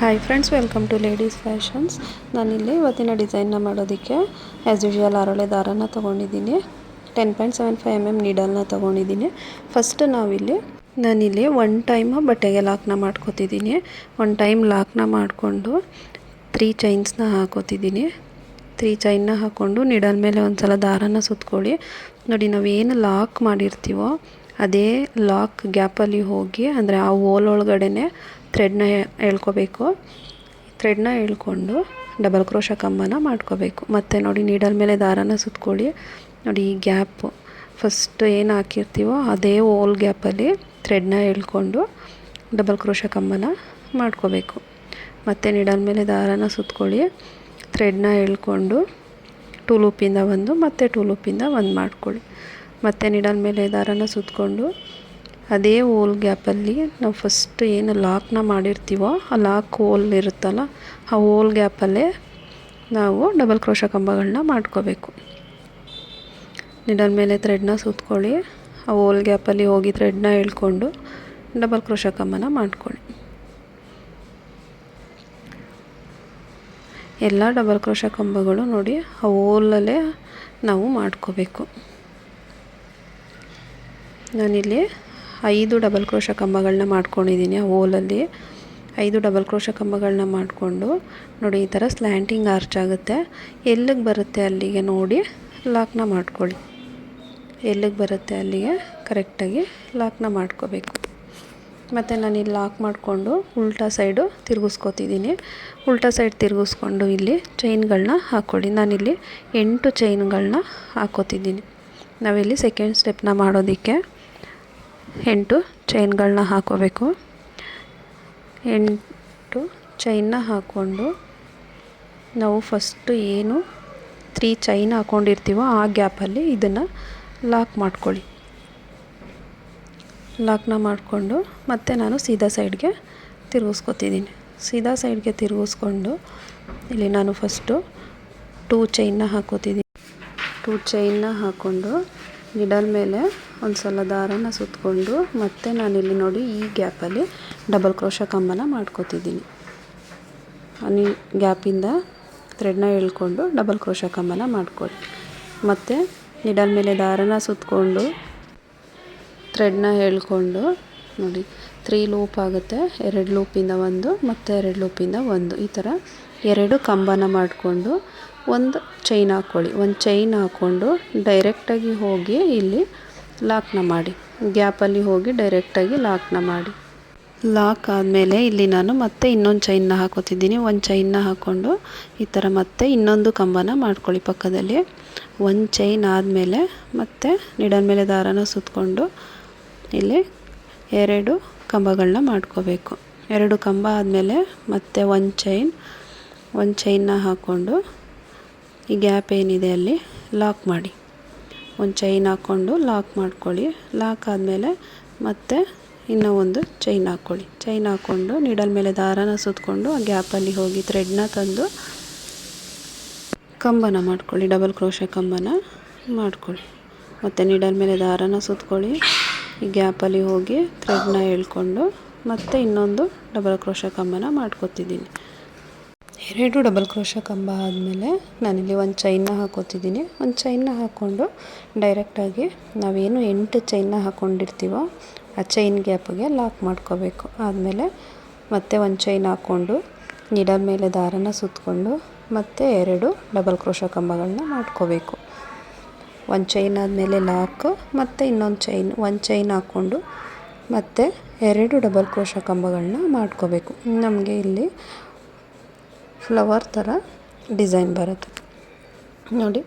Hi friends, welcome to ladies fashions. ನಾನಿಲ್ಲಿ ಇವತ್ತಿನ ಡಿಸೈನ್ನ ಮಾಡೋದಕ್ಕೆ ಆ್ಯಸ್ ಯೂಶುವಲ್ ಅರಳೆ ದಾರನ ತೊಗೊಂಡಿದ್ದೀನಿ. 10.75 mm ನೀಡಲ್ನ ತೊಗೊಂಡಿದ್ದೀನಿ. ಫಸ್ಟ್ ನಾನಿಲ್ಲಿ ಒನ್ ಟೈಮ್ ಬಟ್ಟೆಗೆ ಲಾಕ್ನ ಮಾಡ್ಕೋತಿದ್ದೀನಿ. ಒನ್ ಟೈಮ್ ಲಾಕ್ನ ಮಾಡಿಕೊಂಡು 3 ಚೈನ್ಸ್ನ ಹಾಕೋತಿದ್ದೀನಿ. 3 ಚೈನ್ನ ಹಾಕ್ಕೊಂಡು ನೀಡಲ್ ಮೇಲೆ ಒಂದು ಸಲ ದಾರನ ಸುತ್ಕೊಳ್ಳಿ. ನೋಡಿ, ನಾವೇನು ಲಾಕ್ ಮಾಡಿರ್ತೀವೋ ಅದೇ ಲಾಕ್ ಗ್ಯಾಪಲ್ಲಿ ಹೋಗಿ, ಅಂದರೆ ಆ ಹೋಲ್ ಒಳಗಡೆನೆ ಥ್ರೆಡ್ನ ಎಳ್ಕೋಬೇಕು. ಥ್ರೆಡ್ನ ಎಳ್ಕೊಂಡು ಡಬಲ್ ಕ್ರೋಶ ಕಂಬನ ಮಾಡ್ಕೋಬೇಕು. ಮತ್ತು ನೋಡಿ, ನೀಡಲ್ ಮೇಲೆ ದಾರನ ಸುತ್ಕೊಳ್ಳಿ. ನೋಡಿ, ಈ ಗ್ಯಾಪು ಫಸ್ಟ್ ಏನು ಹಾಕಿರ್ತೀವೋ ಅದೇ ಹೋಲ್ ಗ್ಯಾಪಲ್ಲಿ ಥ್ರೆಡ್ನ ಎಳ್ಕೊಂಡು ಡಬಲ್ ಕ್ರೋಶ ಕಂಬನ ಮಾಡ್ಕೋಬೇಕು. ಮತ್ತು ನೀಡಲ್ ಮೇಲೆ ದಾರನ ಸುತ್ಕೊಳ್ಳಿ. ಥ್ರೆಡ್ನ ಎಳ್ಕೊಂಡು 2 ಲೂಪಿಂದ ಒಂದು ಮತ್ತು 2 ಲೂಪಿಂದ ಒಂದು ಮಾಡ್ಕೊಳ್ಳಿ. ಮತ್ತು ನೀಡಲ್ ಮೇಲೆ ದಾರನ ಸುತ್ಕೊಂಡು ಅದೇ ಹೋಲ್ ಗ್ಯಾಪಲ್ಲಿ ನಾವು ಫಸ್ಟ್ ಏನು ಲಾಕ್ನ ಮಾಡಿರ್ತೀವೋ ಆ ಲಾಕ್ ಹೋಲ್ ಇರುತ್ತಲ್ಲ, ಆ ಹೋಲ್ ಗ್ಯಾಪಲ್ಲೇ ನಾವು ಡಬಲ್ ಕ್ರೋಶ ಕಂಬಗಳನ್ನ ಮಾಡ್ಕೋಬೇಕು. ನೀಡಲ್ ಮೇಲೆ ಥ್ರೆಡ್ನ ಸುತ್ಕೊಳ್ಳಿ. ಆ ಹೋಲ್ ಗ್ಯಾಪಲ್ಲಿ ಹೋಗಿ ಥ್ರೆಡ್ನ ಎಳ್ಕೊಂಡು ಡಬಲ್ ಕ್ರೋಶ ಕಂಬನ ಮಾಡ್ಕೊಳ್ಳಿ. ಎಲ್ಲ ಡಬಲ್ ಕ್ರೋಶ ಕಂಬಗಳು ನೋಡಿ ಆ ಹೋಲಲ್ಲೇ ನಾವು ಮಾಡ್ಕೋಬೇಕು. ನಾನಿಲ್ಲಿ 5 ಡಬಲ್ ಕ್ರೋಶ ಕಂಬಗಳನ್ನ ಮಾಡ್ಕೊಂಡಿದ್ದೀನಿ. ಆ ಹೋಲಲ್ಲಿ 5 ಡಬಲ್ ಕ್ರೋಶ ಕಂಬಗಳನ್ನ ಮಾಡಿಕೊಂಡು ನೋಡಿ, ಈ ಥರ ಸ್ಲ್ಯಾಂಟಿಂಗ್ ಆರ್ಚ್ ಆಗುತ್ತೆ. ಎಲ್ಲಿಗೆ ಬರುತ್ತೆ ಅಲ್ಲಿಗೆ ನೋಡಿ ಲಾಕ್ನ ಮಾಡ್ಕೊಳ್ಳಿ. ಎಲ್ಲಿಗೆ ಬರುತ್ತೆ ಅಲ್ಲಿಗೆ ಕರೆಕ್ಟಾಗಿ ಲಾಕ್ನ ಮಾಡ್ಕೋಬೇಕು. ಮತ್ತು ನಾನಿಲ್ಲಿ ಲಾಕ್ ಮಾಡಿಕೊಂಡು ಉಲ್ಟಾ ಸೈಡು ತಿರುಗಿಸ್ಕೊತಿದ್ದೀನಿ. ಉಲ್ಟಾ ಸೈಡ್ ತಿರುಗಿಸ್ಕೊಂಡು ಇಲ್ಲಿ ಚೈನ್ಗಳನ್ನ ಹಾಕ್ಕೊಳ್ಳಿ. ನಾನಿಲ್ಲಿ 8 ಚೈನ್ಗಳನ್ನ ಹಾಕ್ಕೋತಿದ್ದೀನಿ. ನಾವಿಲ್ಲಿ ಸೆಕೆಂಡ್ ಸ್ಟೆಪ್ನ ಮಾಡೋದಕ್ಕೆ 8 ಚೈನ್ಗಳನ್ನ ಹಾಕ್ಕೋಬೇಕು. 8 ಚೈನ್ನ ಹಾಕ್ಕೊಂಡು ನಾವು ಫಸ್ಟು ಏನು 3 ಚೈನ್ ಹಾಕ್ಕೊಂಡಿರ್ತೀವೋ ಆ ಗ್ಯಾಪಲ್ಲಿ ಇದನ್ನು ಲಾಕ್ ಮಾಡ್ಕೊಳ್ಳಿ. ಲಾಕ್ನ ಮಾಡಿಕೊಂಡು ಮತ್ತೆ ನಾನು ಸೀದಾ ಸೈಡ್ಗೆ ತಿರುಗಿಸ್ಕೊತಿದ್ದೀನಿ. ಸೀದಾ ಸೈಡ್ಗೆ ತಿರುಗಿಸ್ಕೊಂಡು ಇಲ್ಲಿ ನಾನು ಫಸ್ಟು 2 ಚೈನ್ನ ಹಾಕ್ಕೋತಿದ್ದೀನಿ. 2 ಚೈನ್ನ ಹಾಕ್ಕೊಂಡು ನಿಡಲ್ ಮೇಲೆ ಒಂದು ಸಲ ದಾರನ ಸುತ್ಕೊಂಡು ಮತ್ತೆ ನಾನಿಲ್ಲಿ ನೋಡಿ ಈ ಗ್ಯಾಪಲ್ಲಿ ಡಬಲ್ ಕ್ರೋಶ ಕಂಬನ ಮಾಡ್ಕೋತಿದ್ದೀನಿ. ಗ್ಯಾಪಿಂದ ಥ್ರೆಡ್ನ ಎಳ್ಕೊಂಡು ಡಬಲ್ ಕ್ರೋಶ ಕಂಬನ ಮಾಡ್ಕೊಳ್ಳಿ. ಮತ್ತು ನಿಡಲ್ ಮೇಲೆ ದಾರನ ಸುತ್ಕೊಂಡು ಥ್ರೆಡ್ನ ಎಳ್ಕೊಂಡು ನೋಡಿ 3 ಲೂಪ್ ಆಗುತ್ತೆ. 2 ಲೂಪಿಂದ ಒಂದು ಮತ್ತು 2 ಲೂಪಿಂದ ಒಂದು, ಈ ಥರ 2 ಕಂಬನ ಮಾಡಿಕೊಂಡು ಒಂದು ಚೈನ್ ಹಾಕ್ಕೊಳ್ಳಿ. ಒಂದು ಚೈನ್ ಹಾಕ್ಕೊಂಡು ಡೈರೆಕ್ಟಾಗಿ ಹೋಗಿ ಇಲ್ಲಿ ಲಾಕ್ನ ಮಾಡಿ. ಗ್ಯಾಪಲ್ಲಿ ಹೋಗಿ ಡೈರೆಕ್ಟಾಗಿ ಲಾಕ್ನ ಮಾಡಿ. ಲಾಕ್ ಆದಮೇಲೆ ಇಲ್ಲಿ ನಾನು ಮತ್ತೆ ಇನ್ನೊಂದು ಚೈನ್ನ ಹಾಕೋತಿದ್ದೀನಿ. ಒಂದು ಚೈನ್ನ ಹಾಕ್ಕೊಂಡು ಈ ಥರ ಮತ್ತೆ ಇನ್ನೊಂದು ಕಂಬನ ಮಾಡ್ಕೊಳ್ಳಿ ಪಕ್ಕದಲ್ಲಿ. ಒಂದು ಚೈನ್ ಆದಮೇಲೆ ಮತ್ತೆ ನಿಡಲ್ ಮೇಲೆ ದಾರನ ಸುತ್ಕೊಂಡು ಇಲ್ಲಿ 2 ಕಂಬಗಳನ್ನ ಮಾಡ್ಕೋಬೇಕು. 2 ಕಂಬ ಆದಮೇಲೆ ಮತ್ತೆ ಒಂದು ಚೈನ್ನ ಹಾಕ್ಕೊಂಡು ಈ ಗ್ಯಾಪ್ ಏನಿದೆ ಅಲ್ಲಿ ಲಾಕ್ ಮಾಡಿ. ಒಂದು ಚೈನ್ ಹಾಕ್ಕೊಂಡು ಲಾಕ್ ಮಾಡ್ಕೊಳ್ಳಿ. ಲಾಕ್ ಆದಮೇಲೆ ಮತ್ತೆ ಇನ್ನೂ ಒಂದು ಚೈನ್ ಹಾಕ್ಕೊಳ್ಳಿ. ಚೈನ್ ಹಾಕ್ಕೊಂಡು ನೀಡಲ್ ಮೇಲೆ ದಾರನ ಸುತ್ಕೊಂಡು ಆ ಗ್ಯಾಪಲ್ಲಿ ಹೋಗಿ ಥ್ರೆಡ್ನ ತಂದು ಕಂಬನ ಮಾಡ್ಕೊಳ್ಳಿ. ಡಬಲ್ ಕ್ರೋಶ ಕಂಬನ ಮಾಡ್ಕೊಳ್ಳಿ. ಮತ್ತು ನೀಡಲ್ ಮೇಲೆ ದಾರನ ಸುತ್ಕೊಳ್ಳಿ. ಈ ಗ್ಯಾಪಲ್ಲಿ ಹೋಗಿ ಥ್ರೆಡ್ನ ಎಳ್ಕೊಂಡು ಮತ್ತೆ ಇನ್ನೊಂದು ಡಬಲ್ ಕ್ರೋಶ ಕಂಬನ ಮಾಡ್ಕೊತಿದ್ದೀನಿ. 2 ಡಬಲ್ ಕ್ರೋಶ ಕಂಬ ಆದಮೇಲೆ ನಾನಿಲ್ಲಿ ಒಂದು ಚೈನ್ನ ಹಾಕ್ಕೋತಿದ್ದೀನಿ. ಒಂದು ಚೈನ್ನ ಹಾಕ್ಕೊಂಡು ಡೈರೆಕ್ಟಾಗಿ ನಾವೇನು 8 ಚೈನ್ನ ಹಾಕ್ಕೊಂಡಿರ್ತೀವೋ ಆ ಚೈನ್ ಗ್ಯಾಪಿಗೆ ಲಾಕ್ ಮಾಡ್ಕೋಬೇಕು. ಆದಮೇಲೆ ಮತ್ತೆ ಒಂದು ಚೈನ್ ಹಾಕ್ಕೊಂಡು ನಿಡಲ್ ಮೇಲೆ ದಾರನ ಸುತ್ಕೊಂಡು ಮತ್ತೆ 2 ಡಬಲ್ ಕ್ರೋಶ ಕಂಬಗಳನ್ನ ಮಾಡ್ಕೋಬೇಕು. ಒಂದು ಚೈನ್ ಆದಮೇಲೆ ಲಾಕ್ ಮತ್ತು ಒಂದು ಚೈನ್ ಹಾಕ್ಕೊಂಡು ಮತ್ತು 2 ಡಬಲ್ ಕ್ರೋಶ ಕಂಬಗಳನ್ನ ಮಾಡ್ಕೋಬೇಕು. ನಮಗೆ ಇಲ್ಲಿ ಫ್ಲವರ್ ಥರ ಡಿಸೈನ್ ಬರುತ್ತೆ ನೋಡಿ,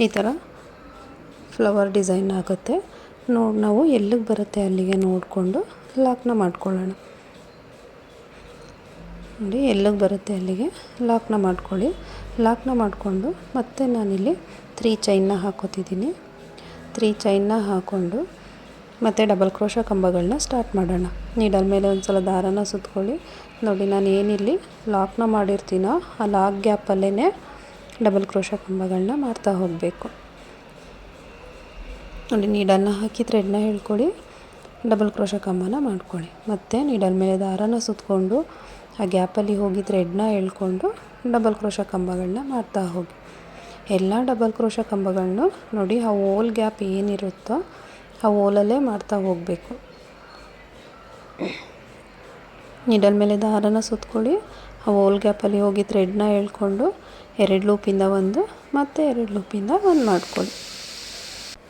ಈ ಥರ ಫ್ಲವರ್ ಡಿಸೈನ್ ಆಗುತ್ತೆ. ನಾವು ಎಲ್ಲಿಗೆ ಬರುತ್ತೆ ಅಲ್ಲಿಗೆ ನೋಡಿಕೊಂಡು ಲಾಕ್ನ ಮಾಡ್ಕೊಳ್ಳೋಣ. ನೋಡಿ, ಎಲ್ಲಿಗೆ ಬರುತ್ತೆ ಅಲ್ಲಿಗೆ ಲಾಕ್ನ ಮಾಡ್ಕೊಳ್ಳಿ. ಲಾಕ್ನ ಮಾಡಿಕೊಂಡು ಮತ್ತೆ ನಾನಿಲ್ಲಿ 3 ಚೈನ್ನ ಹಾಕ್ಕೋತಿದ್ದೀನಿ. 3 ಚೈನ್ನ ಹಾಕ್ಕೊಂಡು ಮತ್ತು ಡಬಲ್ ಕ್ರೋಶ ಕಂಬಗಳನ್ನ ಸ್ಟಾರ್ಟ್ ಮಾಡೋಣ. ನೀಡಲ್ ಮೇಲೆ ಒಂದು ಸಲ ದಾರನ ಸುತ್ಕೊಳ್ಳಿ. ನೋಡಿ, ನಾನು ಏನಿಲ್ಲಿ ಲಾಕ್ನ ಮಾಡಿರ್ತೀನೋ ಆ ಲಾಕ್ ಗ್ಯಾಪಲ್ಲೇ ಡಬಲ್ ಕ್ರೋಶ ಕಂಬಗಳನ್ನ ಮಾಡ್ತಾ ಹೋಗಬೇಕು. ನೋಡಿ, ನೀಡಲ್ನ ಹಾಕಿ ಥ್ರೆಡ್ನ ಎಳ್ಕೊಳ್ಳಿ. ಡಬಲ್ ಕ್ರೋಶ ಕಂಬನ ಮಾಡ್ಕೊಳ್ಳಿ. ಮತ್ತು ನೀಡಲ್ ಮೇಲೆ ದಾರನ ಸುತ್ಕೊಂಡು ಆ ಗ್ಯಾಪಲ್ಲಿ ಹೋಗಿ ಥ್ರೆಡ್ನ ಎಳ್ಕೊಂಡು ಡಬಲ್ ಕ್ರೋಶ ಕಂಬಗಳನ್ನ ಮಾಡ್ತಾ ಹೋಗಿ. ಎಲ್ಲ ಡಬಲ್ ಕ್ರೋಶ ಕಂಬಗಳನ್ನು ನೋಡಿ ಆ ಹೋಲ್ ಗ್ಯಾಪ್ ಏನಿರುತ್ತೋ ಆ ಹೋಲಲ್ಲೇ ಮಾಡ್ತಾ ಹೋಗಬೇಕು. ನೀಡಲ್ ಮೇಲೆ ದಾರನ ಸುತ್ಕೊಳ್ಳಿ, ಆ ಹೋಲ್ ಗ್ಯಾಪಲ್ಲಿ ಹೋಗಿ ಥ್ರೆಡ್ನ ಎಳ್ಕೊಂಡು 2 ಲೂಪಿಂದ ಒಂದು ಮತ್ತು 2 ಲೂಪಿಂದ ಒಂದು ಮಾಡ್ಕೊಳ್ಳಿ.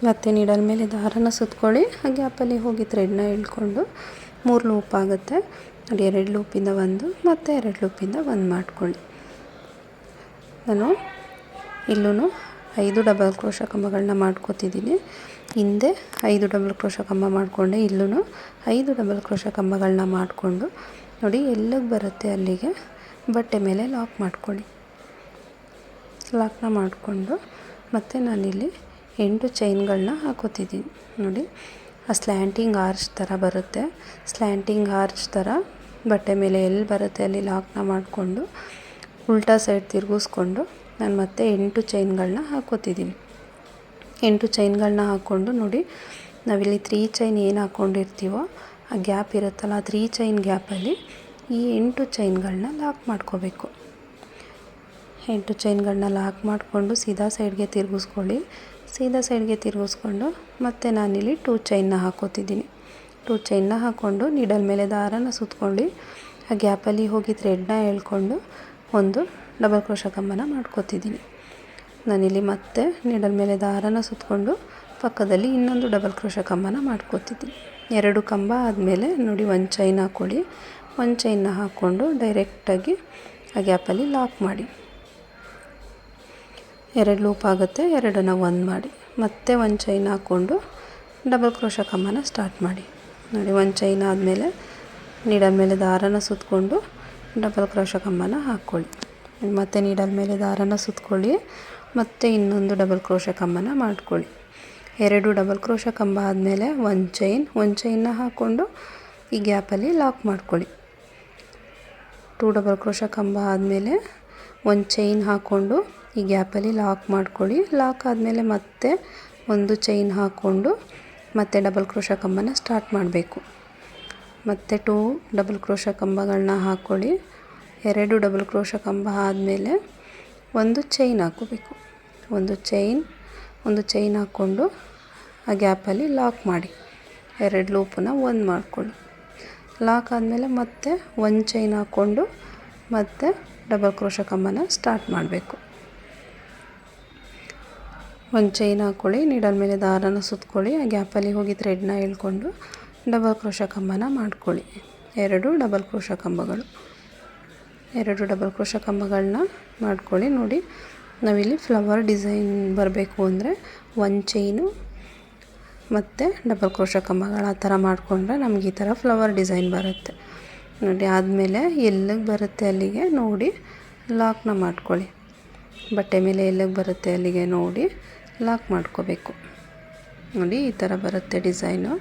ಮತ್ತು ನೀಡಲ್ ಮೇಲೆ ದಾರನ ಸುತ್ಕೊಳ್ಳಿ, ಆ ಗ್ಯಾಪಲ್ಲಿ ಹೋಗಿ ಥ್ರೆಡ್ನ ಎಳ್ಕೊಂಡು 3 ಲೂಪ್ ಆಗುತ್ತೆ. ಅಲ್ಲಿ 2 ಲೂಪಿಂದ ಒಂದು ಮತ್ತು 2 ಲೂಪಿಂದ ಒಂದು ಮಾಡ್ಕೊಳ್ಳಿ. ನಾನು ಇಲ್ಲೂ 5 ಡಬಲ್ ಕ್ರೋಶ ಕಂಬಗಳನ್ನ ಮಾಡ್ಕೋತಿದ್ದೀನಿ. ಹಿಂದೆ 5 ಡಬಲ್ ಕ್ರೋಶ ಕಂಬ ಮಾಡಿಕೊಂಡೆ, ಇಲ್ಲೂ 5 ಡಬಲ್ ಕ್ರೋಶ ಕಂಬಗಳನ್ನ ಮಾಡಿಕೊಂಡು ನೋಡಿ ಎಲ್ಲಿಗೆ ಬರುತ್ತೆ ಅಲ್ಲಿಗೆ ಬಟ್ಟೆ ಮೇಲೆ ಲಾಕ್ ಮಾಡ್ಕೊಳ್ಳಿ. ಲಾಕ್ನ ಮಾಡಿಕೊಂಡು ಮತ್ತು ನಾನಿಲ್ಲಿ 8 ಚೈನ್ಗಳನ್ನ ಹಾಕೋತಿದ್ದೀನಿ. ನೋಡಿ ಆ ಸ್ಲ್ಯಾಂಟಿಂಗ್ ಆರ್ಚ್ ಥರ ಬರುತ್ತೆ. ಸ್ಲ್ಯಾಂಟಿಂಗ್ ಆರ್ಚ್ ಥರ ಬಟ್ಟೆ ಮೇಲೆ ಎಲ್ಲಿ ಬರುತ್ತೆ ಅಲ್ಲಿ ಲಾಕ್ನ ಮಾಡಿಕೊಂಡು ಉಲ್ಟಾ ಸೈಡ್ ತಿರುಗಿಸ್ಕೊಂಡು ನಾನು ಮತ್ತೆ 8 ಚೈನ್ಗಳನ್ನ ಹಾಕೋತಿದ್ದೀನಿ. 8 ಚೈನ್ಗಳನ್ನ ಹಾಕ್ಕೊಂಡು ನೋಡಿ ನಾವಿಲ್ಲಿ 3 ಚೈನ್ ಏನು ಹಾಕ್ಕೊಂಡಿರ್ತೀವೋ ಆ ಗ್ಯಾಪ್ ಇರುತ್ತಲ್ಲ, ಆ 3 ಚೈನ್ ಗ್ಯಾಪಲ್ಲಿ ಈ 8 ಚೈನ್ಗಳನ್ನ ಲಾಕ್ ಮಾಡ್ಕೋಬೇಕು. 8 ಚೈನ್ಗಳನ್ನ ಲಾಕ್ ಮಾಡಿಕೊಂಡು ಸೀದಾ ಸೈಡ್ಗೆ ತಿರುಗಿಸ್ಕೊಳ್ಳಿ. ಸೀದಾ ಸೈಡ್ಗೆ ತಿರುಗಿಸ್ಕೊಂಡು ಮತ್ತು ನಾನಿಲ್ಲಿ 2 ಚೈನ್ನ ಹಾಕೋತಿದ್ದೀನಿ. 2 ಚೈನ್ನ ಹಾಕ್ಕೊಂಡು ನೀಡಲ್ ಮೇಲೆ ದಾರನ ಸುತ್ಕೊಂಡು ಆ ಗ್ಯಾಪಲ್ಲಿ ಹೋಗಿ ಥ್ರೆಡ್ನ ಎಳ್ಕೊಂಡು ಒಂದು ಡಬಲ್ ಕ್ರೋಶ ಕಂಬನ ಮಾಡ್ಕೋತಿದ್ದೀನಿ. ನಾನಿಲ್ಲಿ ಮತ್ತೆ ನೀಡಲ್ ಮೇಲೆ ದಾರನ ಸುತ್ಕೊಂಡು ಪಕ್ಕದಲ್ಲಿ ಇನ್ನೊಂದು ಡಬಲ್ ಕ್ರೋಶ ಕಂಬನ ಮಾಡ್ಕೋತಿದ್ದೀನಿ. 2 ಕಂಬ ಆದಮೇಲೆ ನೋಡಿ 1 ಚೈನ್ ಹಾಕ್ಕೊಳ್ಳಿ. 1 ಚೈನ್ನ ಹಾಕ್ಕೊಂಡು ಡೈರೆಕ್ಟಾಗಿ ಆ ಗ್ಯಾಪಲ್ಲಿ ಲಾಕ್ ಮಾಡಿ. 2 ಲೂಪ್ ಆಗುತ್ತೆ, 2ನ್ನ 1 ಮಾಡಿ. ಮತ್ತೆ 1 ಚೈನ್ ಹಾಕ್ಕೊಂಡು ಡಬಲ್ ಕ್ರೋಶ ಕಂಬನ ಸ್ಟಾರ್ಟ್ ಮಾಡಿ. ನೋಡಿ 1 ಚೈನ್ ಆದಮೇಲೆ ನೀಡಲ್ ಮೇಲೆ ದಾರನ ಸುತ್ಕೊಂಡು ಡಬಲ್ ಕ್ರೋಶ ಕಂಬನ ಹಾಕ್ಕೊಳ್ಳಿ. ಮತ್ತು ನೀಡಲ್ ಮೇಲೆ ದಾರನ ಸುತ್ಕೊಳ್ಳಿ, ಮತ್ತು ಇನ್ನೊಂದು ಡಬಲ್ ಕ್ರೋಶ ಕಂಬನ ಮಾಡ್ಕೊಳ್ಳಿ. 2 ಡಬಲ್ ಕ್ರೋಶ ಕಂಬ ಆದಮೇಲೆ 1 ಚೈನ್ನ ಹಾಕ್ಕೊಂಡು ಈ ಗ್ಯಾಪಲ್ಲಿ ಲಾಕ್ ಮಾಡ್ಕೊಳ್ಳಿ. 2 ಡಬಲ್ ಕ್ರೋಶ ಕಂಬ ಆದಮೇಲೆ 1 ಚೈನ್ ಹಾಕ್ಕೊಂಡು ಈ ಗ್ಯಾಪಲ್ಲಿ ಲಾಕ್ ಮಾಡ್ಕೊಳ್ಳಿ. ಲಾಕ್ ಆದಮೇಲೆ ಮತ್ತೆ 1 ಚೈನ್ ಹಾಕ್ಕೊಂಡು ಮತ್ತೆ ಡಬಲ್ ಕ್ರೋಶ ಕಂಬನ ಸ್ಟಾರ್ಟ್ ಮಾಡಬೇಕು. ಮತ್ತು 2 ಡಬಲ್ ಕ್ರೋಶ ಕಂಬಗಳನ್ನ ಹಾಕ್ಕೊಳ್ಳಿ. 2 ಡಬಲ್ ಕ್ರೋಶ ಕಂಬ ಆದಮೇಲೆ 1 ಚೈನ್ ಹಾಕ್ಕೋಬೇಕು. 1 ಚೈನ್ ಹಾಕ್ಕೊಂಡು ಆ ಗ್ಯಾಪಲ್ಲಿ ಲಾಕ್ ಮಾಡಿ. 2 ಲೂಪನ್ನ 1 ಮಾಡ್ಕೊಳ್ಳಿ. ಲಾಕ್ ಆದಮೇಲೆ ಮತ್ತೆ 1 ಚೈನ್ ಹಾಕ್ಕೊಂಡು ಮತ್ತೆ ಡಬಲ್ ಕ್ರೋಶ ಕಂಬನ ಸ್ಟಾರ್ಟ್ ಮಾಡಬೇಕು. 1 ಚೈನ್ ಹಾಕ್ಕೊಳ್ಳಿ, ನೀಡಲ್ ಮೇಲೆ ದಾರನ ಸುತ್ಕೊಳ್ಳಿ, ಆ ಗ್ಯಾಪಲ್ಲಿ ಹೋಗಿ ಥ್ರೆಡ್ನ ಎಳ್ಕೊಂಡು ಡಬಲ್ ಕ್ರೋಶ ಕಂಬನ ಮಾಡ್ಕೊಳ್ಳಿ. 2 ಡಬಲ್ ಕ್ರೋಶ ಕಂಬಗಳು, 2 ಡಬಲ್ ಕ್ರೋಶ ಕಂಬಗಳನ್ನ ಮಾಡ್ಕೊಳ್ಳಿ. ನೋಡಿ ನಾವಿಲ್ಲಿ ಫ್ಲವರ್ ಡಿಸೈನ್ ಬರಬೇಕು ಅಂದರೆ 1 ಚೈನು ಮತ್ತು ಡಬಲ್ ಕ್ರೋಶ ಕಂಬಗಳು ಆ ಥರ ಮಾಡಿಕೊಂಡ್ರೆ ನಮಗೆ ಈ ಥರ ಫ್ಲವರ್ ಡಿಸೈನ್ ಬರುತ್ತೆ. ನೋಡಿ ಆದಮೇಲೆ ಎಲ್ಲಿಗೆ ಬರುತ್ತೆ ಅಲ್ಲಿಗೆ ನೋಡಿ ಲಾಕ್ನ ಮಾಡ್ಕೊಳ್ಳಿ. ಬಟ್ಟೆ ಮೇಲೆ ಎಲ್ಲಿಗೆ ಬರುತ್ತೆ ಅಲ್ಲಿಗೆ ನೋಡಿ ಲಾಕ್ ಮಾಡ್ಕೋಬೇಕು. ನೋಡಿ ಈ ಥರ ಬರುತ್ತೆ ಡಿಸೈನು.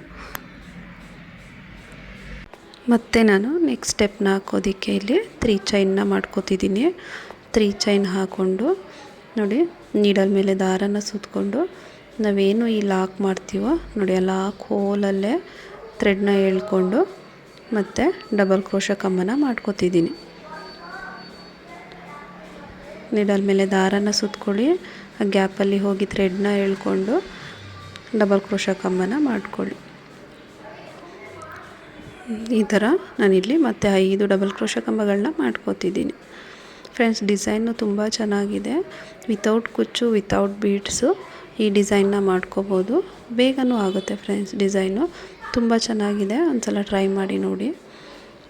ಮತ್ತು ನಾನು ನೆಕ್ಸ್ಟ್ ಸ್ಟೆಪ್ನ ಹಾಕೋದಕ್ಕೆ ಇಲ್ಲಿ 3 ಚೈನ್ನ ಮಾಡ್ಕೋತಿದ್ದೀನಿ. 3 ಚೈನ್ ಹಾಕ್ಕೊಂಡು ನೋಡಿ ನೀಡಲ್ ಮೇಲೆ ದಾರನ ಸುತ್ಕೊಂಡು ನಾವೇನು ಈ ಲಾಕ್ ಮಾಡ್ತೀವೋ ನೋಡಿ ಆ ಲಾಕ್ ಹೋಲಲ್ಲೇ ಥ್ರೆಡ್ನ ಎಳ್ಕೊಂಡು ಮತ್ತು ಡಬಲ್ ಕ್ರೋಶ ಕಂಬನ ಮಾಡ್ಕೋತಿದ್ದೀನಿ. ನೀಡಲ್ ಮೇಲೆ ದಾರನ ಸುತ್ಕೊಳ್ಳಿ, ಆ ಗ್ಯಾಪಲ್ಲಿ ಹೋಗಿ ಥ್ರೆಡ್ನ ಎಳ್ಕೊಂಡು ಡಬಲ್ ಕ್ರೋಶ ಕಂಬನ ಮಾಡ್ಕೊಳ್ಳಿ. ಈ ಥರ ನಾನಿಲ್ಲಿ ಮತ್ತೆ 5 ಡಬಲ್ ಕ್ರೋಶ ಕಂಬಗಳನ್ನ ಮಾಡ್ಕೋತಿದ್ದೀನಿ. ಫ್ರೆಂಡ್ಸ್ ಡಿಸೈನು ತುಂಬ ಚೆನ್ನಾಗಿದೆ. ವಿತೌಟ್ ಕುಚ್ಚು ವಿತೌಟ್ ಬೀಡ್ಸು ಈ ಡಿಸೈನ್ನ ಮಾಡ್ಕೋಬೋದು. ಬೇಗನೂ ಆಗುತ್ತೆ ಫ್ರೆಂಡ್ಸ್. ಡಿಸೈನು ತುಂಬ ಚೆನ್ನಾಗಿದೆ, ಒಂದ್ಸಲ ಟ್ರೈ ಮಾಡಿ ನೋಡಿ.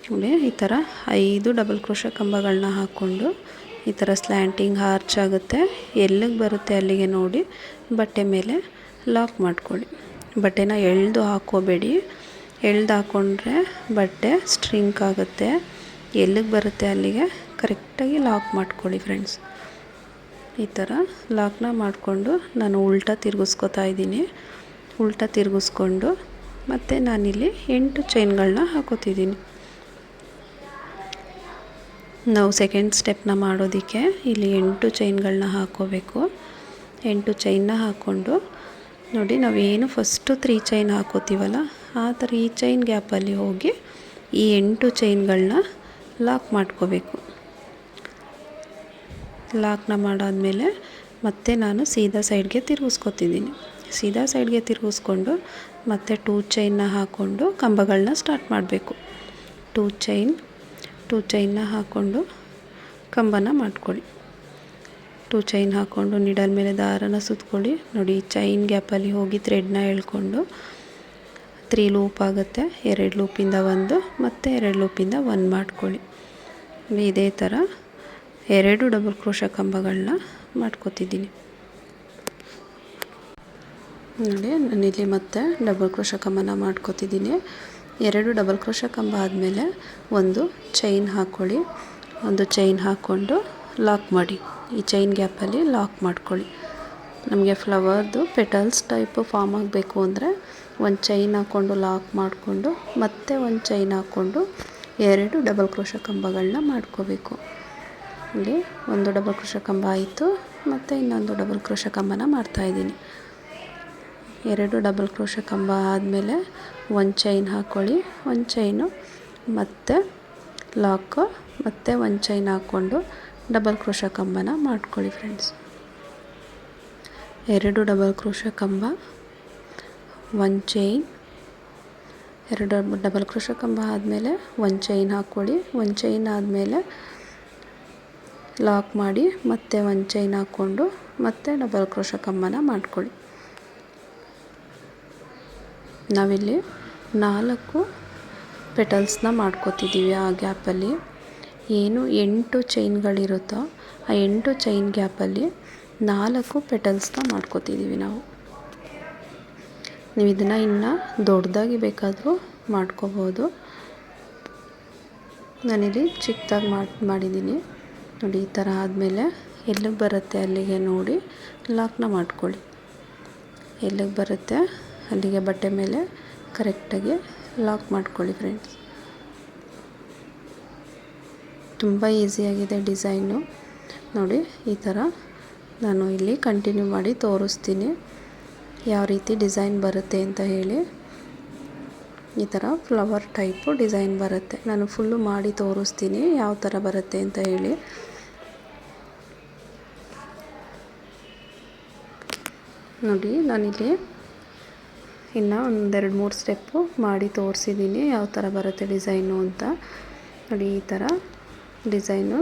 ನೋಡಿ ಈ ಥರ 5 ಡಬಲ್ ಕ್ರೋಶ ಕಂಬಗಳನ್ನ ಹಾಕ್ಕೊಂಡು ಈ ಥರ ಸ್ಲ್ಯಾಂಟಿಂಗ್ ಆರ್ಚ್ ಆಗುತ್ತೆ. ಎಲ್ಲಿಗೆ ಬರುತ್ತೆ ಅಲ್ಲಿಗೆ ನೋಡಿ ಬಟ್ಟೆ ಮೇಲೆ ಲಾಕ್ ಮಾಡ್ಕೊಳ್ಳಿ. ಬಟ್ಟೆನ ಎಳೆದು ಹಾಕ್ಕೋಬೇಡಿ, ಎಳ್ದು ಹಾಕ್ಕೊಂಡ್ರೆ ಬಟ್ಟೆ ಸ್ಟ್ರಿಂಕ್ ಆಗುತ್ತೆ. ಎಲ್ಲಿಗೆ ಬರುತ್ತೆ ಅಲ್ಲಿಗೆ ಕರೆಕ್ಟಾಗಿ ಲಾಕ್ ಮಾಡ್ಕೊಳ್ಳಿ ಫ್ರೆಂಡ್ಸ್. ಈ ಥರ ಲಾಕ್ನ ಮಾಡಿಕೊಂಡು ನಾನು ಉಲ್ಟಾ ತಿರುಗಿಸ್ಕೊತಾ ಇದ್ದೀನಿ. ಉಲ್ಟಾ ತಿರುಗಿಸ್ಕೊಂಡು ಮತ್ತು ನಾನಿಲ್ಲಿ 8 ಚೈನ್ಗಳನ್ನ ಹಾಕೋತಿದ್ದೀನಿ. ನಾವು ಸೆಕೆಂಡ್ ಸ್ಟೆಪ್ನ ಮಾಡೋದಕ್ಕೆ ಇಲ್ಲಿ 8 ಚೈನ್ಗಳನ್ನ ಹಾಕ್ಕೋಬೇಕು. 8 ಚೈನ್ನ ಹಾಕ್ಕೊಂಡು ನೋಡಿ ನಾವೇನು ಫಸ್ಟು 3 ಚೈನ್ ಹಾಕೋತೀವಲ್ಲ ಆ 3 ಚೈನ್ ಗ್ಯಾಪಲ್ಲಿ ಹೋಗಿ ಈ 8 ಚೈನ್ಗಳನ್ನ ಲಾಕ್ ಮಾಡ್ಕೋಬೇಕು. ಲಾಕ್ನ ಮಾಡಾದಮೇಲೆ ಮತ್ತೆ ನಾನು ಸೀದಾ ಸೈಡ್ಗೆ ತಿರುಗಿಸ್ಕೊತಿದ್ದೀನಿ. ಸೀದಾ ಸೈಡ್ಗೆ ತಿರುಗಿಸ್ಕೊಂಡು ಮತ್ತೆ 2 ಚೈನ್ನ ಹಾಕ್ಕೊಂಡು ಕಂಬಗಳನ್ನ ಸ್ಟಾರ್ಟ್ ಮಾಡಬೇಕು. 2 ಚೈನ್ನ ಹಾಕ್ಕೊಂಡು ಕಂಬನ ಮಾಡ್ಕೊಳ್ಳಿ. 2 ಚೈನ್ ಹಾಕ್ಕೊಂಡು ನೀಡಲ್ ಮೇಲೆ ದಾರನ ಸುತ್ಕೊಳ್ಳಿ. ನೋಡಿ, ಚೈನ್ ಗ್ಯಾಪಲ್ಲಿ ಹೋಗಿ ಥ್ರೆಡ್ನ ಎಳ್ಕೊಂಡು 3 ಲೂಪ್ ಆಗುತ್ತೆ. 2 ಲೂಪಿಂದ 1 ಮತ್ತು 2 ಲೂಪಿಂದ 1 ಮಾಡ್ಕೊಳ್ಳಿ. ಇದೇ ಥರ 2 ಡಬಲ್ ಕ್ರೋಶಾ ಕಂಬಗಳನ್ನ ಮಾಡ್ಕೋತಿದ್ದೀನಿ. ನೋಡಿ, ನಾನಿಲ್ಲಿ ಮತ್ತೆ ಡಬಲ್ ಕ್ರೋಶಾ ಕಂಬನ ಮಾಡ್ಕೋತಿದ್ದೀನಿ. 2 ಡಬಲ್ ಕ್ರೋಶಾ ಕಂಬ ಆದಮೇಲೆ ಒಂದು ಚೈನ್ ಹಾಕ್ಕೊಳ್ಳಿ. ಒಂದು ಚೈನ್ ಹಾಕ್ಕೊಂಡು ಲಾಕ್ ಮಾಡಿ. ಈ ಚೈನ್ ಗ್ಯಾಪಲ್ಲಿ ಲಾಕ್ ಮಾಡ್ಕೊಳ್ಳಿ. ನಮಗೆ ಫ್ಲವರ್ದು ಪೆಟಲ್ಸ್ ಟೈಪು ಫಾರ್ಮ್ ಆಗಬೇಕು ಅಂದರೆ ಒಂದು ಚೈನ್ ಹಾಕ್ಕೊಂಡು ಲಾಕ್ ಮಾಡಿಕೊಂಡು ಮತ್ತೆ ಒಂದು ಚೈನ್ ಹಾಕ್ಕೊಂಡು 2 ಡಬಲ್ ಕ್ರೋಶಾ ಕಂಬಗಳನ್ನ ಮಾಡ್ಕೋಬೇಕು. ಇಲ್ಲಿ ಒಂದು ಡಬಲ್ ಕ್ರೋಶಾ ಕಂಬ ಆಯಿತು. ಮತ್ತು ಇನ್ನೊಂದು ಡಬಲ್ ಕ್ರೋಶಾ ಕಂಬನ ಮಾಡ್ತಾಯಿದ್ದೀನಿ. 2 ಡಬಲ್ ಕ್ರೋಶಾ ಕಂಬ ಆದಮೇಲೆ ಒಂದು ಚೈನ್ ಹಾಕ್ಕೊಳ್ಳಿ. ಒಂದು ಚೈನು ಮತ್ತು ಲಾಕು ಮತ್ತು ಒಂದು ಚೈನ್ ಹಾಕ್ಕೊಂಡು ಡಬಲ್ ಕ್ರೋಶಾ ಕಂಬನ ಮಾಡ್ಕೊಳ್ಳಿ ಫ್ರೆಂಡ್ಸ್. 2 ಡಬಲ್ ಕ್ರೋಶಾ ಕಂಬ, ಒಂದು ಚೈನ್, 2 ಡಬಲ್ ಕ್ರೋಶಾ ಕಂಬ ಆದಮೇಲೆ ಒಂದು ಚೈನ್ ಹಾಕ್ಕೊಳ್ಳಿ. ಒಂದು ಚೈನ್ ಆದಮೇಲೆ ಲಾಕ್ ಮಾಡಿ ಮತ್ತೆ ಒಂದು ಚೈನ್ ಹಾಕ್ಕೊಂಡು ಮತ್ತೆ ಡಬಲ್ ಕ್ರೋಶಾ ಕಂಬನ ಮಾಡ್ಕೊಳ್ಳಿ. ನಾವಿಲ್ಲಿ 4 ಪೆಟಲ್ಸ್ನ ಮಾಡ್ಕೋತಿದ್ದೀವಿ. ಆ ಗ್ಯಾಪಲ್ಲಿ ಏನು 8 ಚೈನ್ಗಳಿರುತ್ತೋ ಆ 8 ಚೈನ್ ಗ್ಯಾಪಲ್ಲಿ 4 ಪೆಟಲ್ಸ್ನ ಮಾಡ್ಕೋತಿದ್ದೀವಿ ನಾವು. ನೀವು ಇದನ್ನು ಇನ್ನೂ ದೊಡ್ಡದಾಗಿ ಬೇಕಾದರೂ ಮಾಡ್ಕೋಬೋದು. ನಾನಿಲ್ಲಿ ಚಿಕ್ಕದಾಗಿ ಮಾಡಿದ್ದೀನಿ. ನೋಡಿ, ಈ ಥರ ಆದಮೇಲೆ ಎಲ್ಲಿಗೆ ಬರುತ್ತೆ ಅಲ್ಲಿಗೆ ನೋಡಿ ಲಾಕ್ನ ಮಾಡ್ಕೊಳ್ಳಿ. ಎಲ್ಲಿಗೆ ಬರುತ್ತೆ ಅಲ್ಲಿಗೆ ಬಟ್ಟೆ ಮೇಲೆ ಕರೆಕ್ಟಾಗಿ ಲಾಕ್ ಮಾಡ್ಕೊಳ್ಳಿ ಫ್ರೆಂಡ್ಸ್. ತುಂಬ ಈಸಿಯಾಗಿದೆ ಡಿಸೈನು. ನೋಡಿ, ಈ ಥರ ನಾನು ಇಲ್ಲಿ ಕಂಟಿನ್ಯೂ ಮಾಡಿ ತೋರಿಸ್ತೀನಿ ಯಾವ ರೀತಿ ಡಿಸೈನ್ ಬರುತ್ತೆ ಅಂತ ಹೇಳಿ. ಈ ಥರ ಫ್ಲವರ್ ಟೈಪು ಡಿಸೈನ್ ಬರುತ್ತೆ. ನಾನು ಫುಲ್ಲು ಮಾಡಿ ತೋರಿಸ್ತೀನಿ ಯಾವ ಥರ ಬರುತ್ತೆ ಅಂತ ಹೇಳಿ. ನೋಡಿ, ನಾನಿಲ್ಲಿ ಇನ್ನು 1-2-3 ಸ್ಟೆಪ್ಪು ಮಾಡಿ ತೋರಿಸಿದ್ದೀನಿ ಯಾವ ಥರ ಬರುತ್ತೆ ಡಿಸೈನು ಅಂತ. ನೋಡಿ, ಈ ಥರ ಡಿಸೈನು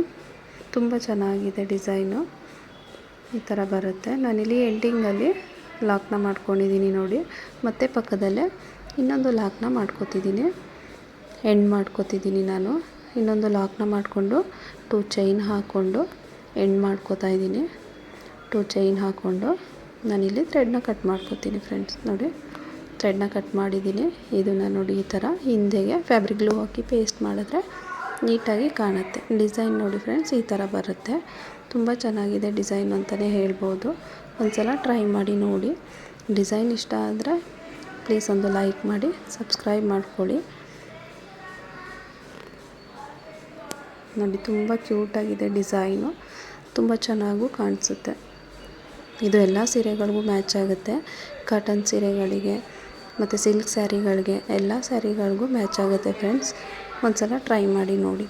ತುಂಬ ಚೆನ್ನಾಗಿದೆ. ಡಿಸೈನು ಈ ಥರ ಬರುತ್ತೆ. ನಾನಿಲ್ಲಿ ಎಂಡಿಂಗಲ್ಲಿ ಲಾಕ್ನ ಮಾಡ್ಕೊಂಡಿದ್ದೀನಿ ನೋಡಿ. ಮತ್ತು ಪಕ್ಕದಲ್ಲೇ ಇನ್ನೊಂದು ಲಾಕ್ನ ಮಾಡ್ಕೋತಿದ್ದೀನಿ. ಎಂಡ್ ಮಾಡ್ಕೋತಿದ್ದೀನಿ ನಾನು. ಇನ್ನೊಂದು ಲಾಕ್ನ ಮಾಡಿಕೊಂಡು 2 ಚೈನ್ ಹಾಕ್ಕೊಂಡು ಎಂಡ್ ಮಾಡ್ಕೋತಾ ಇದ್ದೀನಿ. 2 ಚೈನ್ ಹಾಕ್ಕೊಂಡು ನಾನಿಲ್ಲಿ ಥ್ರೆಡ್ನ ಕಟ್ ಮಾಡ್ಕೋತೀನಿ ಫ್ರೆಂಡ್ಸ್. ನೋಡಿ, ಥ್ರೆಡ್ನ ಕಟ್ ಮಾಡಿದ್ದೀನಿ. ಇದನ್ನು ನೋಡಿ ಈ ಥರ ಹಿಂದೆಗೆ ಫ್ಯಾಬ್ರಿಕ್ ಗ್ಲೂ ಹಾಕಿ ಪೇಸ್ಟ್ ಮಾಡಿದ್ರೆ ನೀಟಾಗಿ ಕಾಣುತ್ತೆ. ಡಿಸೈನ್ ನೋಡಿ ಫ್ರೆಂಡ್ಸ್, ಈ ಥರ ಬರುತ್ತೆ. ತುಂಬ ಚೆನ್ನಾಗಿದೆ ಡಿಸೈನ್ ಅಂತಲೇ ಹೇಳ್ಬೋದು. ಒಂದ್ಸಲ ಟ್ರೈ ಮಾಡಿ ನೋಡಿ. ಡಿಸೈನ್ ಇಷ್ಟ ಆದರೆ ಪ್ಲೀಸ್ ಒಂದು ಲೈಕ್ ಮಾಡಿ, ಸಬ್ಸ್ಕ್ರೈಬ್ ಮಾಡ್ಕೊಳ್ಳಿ. ನೋಡಿ, ತುಂಬ ಕ್ಯೂಟಾಗಿದೆ ಡಿಸೈನು. ತುಂಬ ಚೆನ್ನಾಗೂ ಕಾಣಿಸುತ್ತೆ. ಇದು ಎಲ್ಲ ಸೀರೆಗಳಿಗೂ ಮ್ಯಾಚ್ ಆಗುತ್ತೆ. ಕಾಟನ್ ಸೀರೆಗಳಿಗೆ ಮತ್ತು ಸಿಲ್ಕ್ ಸ್ಯಾರಿಗಳಿಗೆ ಎಲ್ಲ ಸ್ಯಾರಿಗಳಿಗೂ ಮ್ಯಾಚ್ ಆಗುತ್ತೆ ಫ್ರೆಂಡ್ಸ್. ಒಂದ್ಸಲ ಟ್ರೈ ಮಾಡಿ ನೋಡಿ.